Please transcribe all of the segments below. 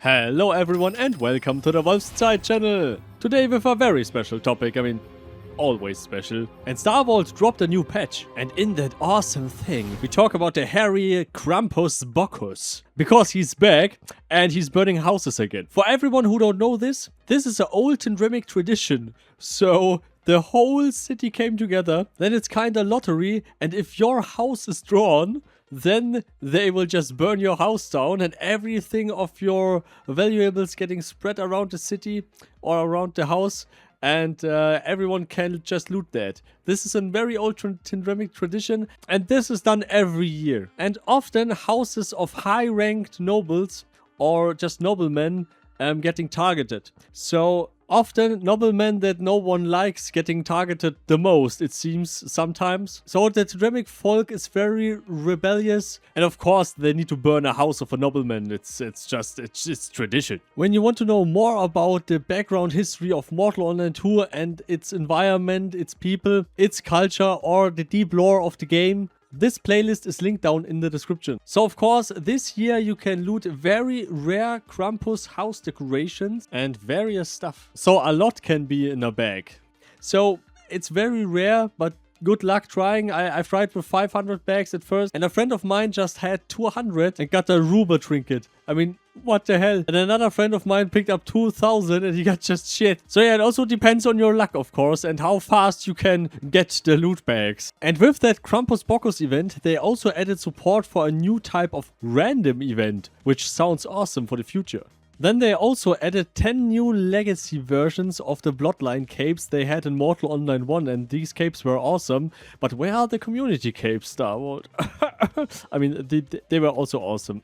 Hello everyone and welcome to the Wolfszeit channel! Today with a very special topic, always special. And Star Wars dropped a new patch, and in that awesome thing, we talk about the hairy Krampos Buccus. Because he's back, and he's burning houses again. For everyone who don't know this is an old Tindremic tradition. So, the whole city came together, then it's kinda lottery, and if your house is drawn, then they will just burn your house down and everything of your valuables getting spread around the city or around the house, and everyone can just loot that. This is a very old Tindremic tradition, and this is done every year. And often houses of high-ranked nobles or just noblemen getting targeted. So often noblemen that no one likes getting targeted the most, it seems sometimes. So the Tindremic folk is very rebellious, and of course they need to burn a house of a nobleman. It's tradition. When you want to know more about the background history of Mortal Online 2 and its environment, its people, its culture, or the deep lore of the game, this playlist is linked down in the description. So of course, this year you can loot very rare Krampus house decorations and various stuff. So a lot can be in a bag. So it's very rare, but good luck trying. I tried with 500 bags at first, and a friend of mine just had 200 and got a Ruber trinket. What the hell? And another friend of mine picked up 2000 and he got just shit. So yeah, it also depends on your luck, of course, and how fast you can get the loot bags. And with that Krampos Buccus event, they also added support for a new type of random event, which sounds awesome for the future. Then they also added 10 new legacy versions of the Bloodline capes they had in Mortal Online 1, and these capes were awesome. But where are the community capes, Star Wars? They were also awesome.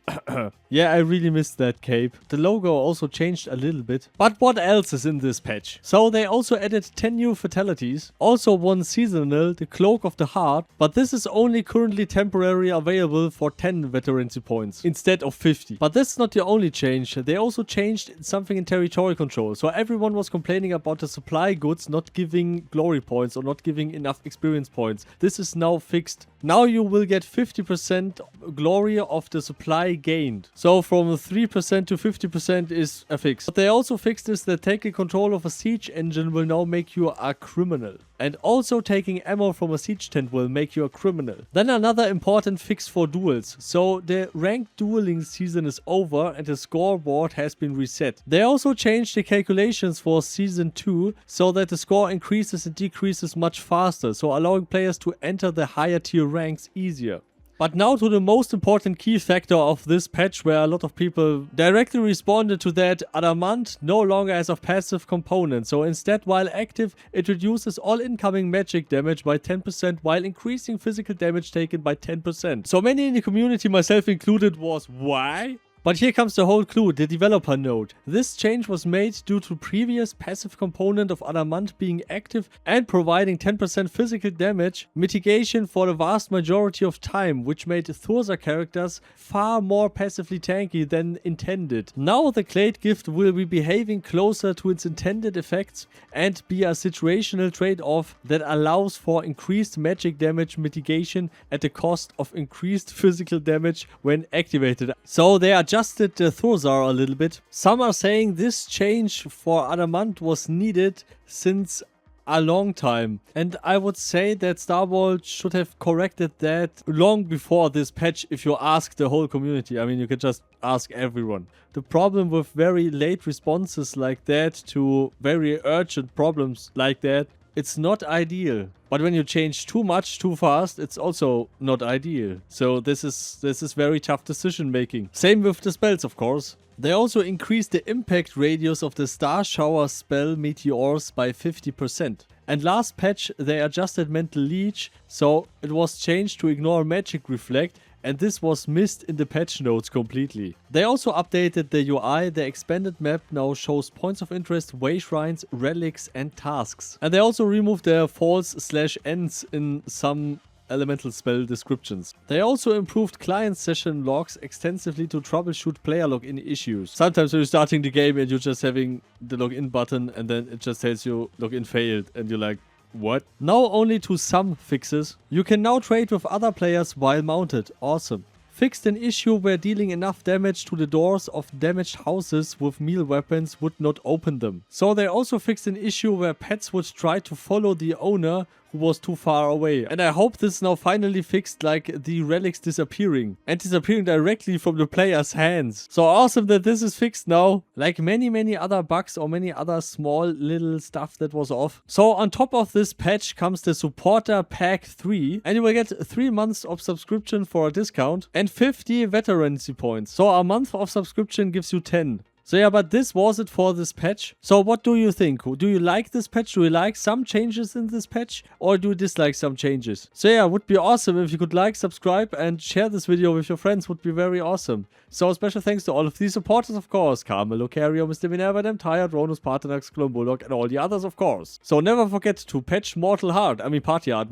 Yeah, I really missed that cape. The logo also changed a little bit. But what else is in this patch? So they also added 10 new Fatalities. Also one seasonal, the Cloak of the Hearth. But this is only currently temporarily available for 10 veterancy points instead of 50. But that's not the only change. They also changed something in territory control. So everyone was complaining about the supply goods not giving glory points or not giving enough experience points. This is now fixed. Now you will get 50% glory of the supply gained. So from 3% to 50% is a fix. What they also fixed is that taking control of a siege engine will now make you a criminal. And also taking ammo from a siege tent will make you a criminal. Then another important fix for duels. So the ranked dueling season is over and the scoreboard has been reset. They also changed the calculations for season 2 so that the score increases and decreases much faster, so allowing players to enter the higher tier ranks easier. But now to the most important key factor of this patch, where a lot of people directly responded to that: Adamant no longer has a passive component. So instead, while active, it reduces all incoming magic damage by 10% while increasing physical damage taken by 10%. So many in the community, myself included, was why? But here comes the whole clue, the developer note. This change was made due to previous passive component of Adamant being active and providing 10% physical damage mitigation for the vast majority of time, which made Thursar characters far more passively tanky than intended. Now the clade gift will be behaving closer to its intended effects and be a situational trade-off that allows for increased magic damage mitigation at the cost of increased physical damage when activated. So they adjusted the Thursar a little bit. Some are saying this change for Adamant was needed since a long time. And I would say that Star Wars should have corrected that long before this patch if you ask the whole community. You could just ask everyone. The problem with very late responses like that to very urgent problems like that, it's not ideal. But when you change too much too fast, it's also not ideal. So this is very tough decision making. Same with the spells, of course. They also increased the impact radius of the Starshower spell meteors by 50%. And last patch they adjusted Mental Leech, so it was changed to ignore magic reflect, and this was missed in the patch notes completely. They also updated the UI. The expanded map now shows points of interest, way shrines, relics and tasks. And they also removed the false/ends in some elemental spell descriptions. They also improved client session logs extensively to troubleshoot player login issues. Sometimes when you're starting the game and you're just having the login button and then it just tells you login failed and you're like, what? Now only to some fixes. You can now trade with other players while mounted. Awesome. fixed an issue where dealing enough damage to the doors of damaged houses with melee weapons would not open them. So they also fixed an issue where pets would try to follow the owner who was too far away. And I hope this is now finally fixed, like the relics disappearing. And disappearing directly from the player's hands. So awesome that this is fixed now. Like many other bugs or many other small little stuff that was off. So on top of this patch comes the Supporter Pack 3. And you will get 3 months of subscription for a discount. And 50 veterancy points. So a month of subscription gives you 10. So yeah, but this was it for this patch. So what do you think? Do you like this patch? Do you like some changes in this patch? Or do you dislike some changes? So yeah, would be awesome if you could like, subscribe and share this video with your friends. Would be very awesome. So special thanks to all of these supporters, of course. Carmel, Lucario, Mr. Minerva, Dem Tired, Ronus, Partenax, Clone Bullock and all the others, of course. So never forget to patch Mortal Heart. Party Art.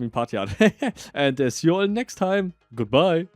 And see you all next time. Goodbye.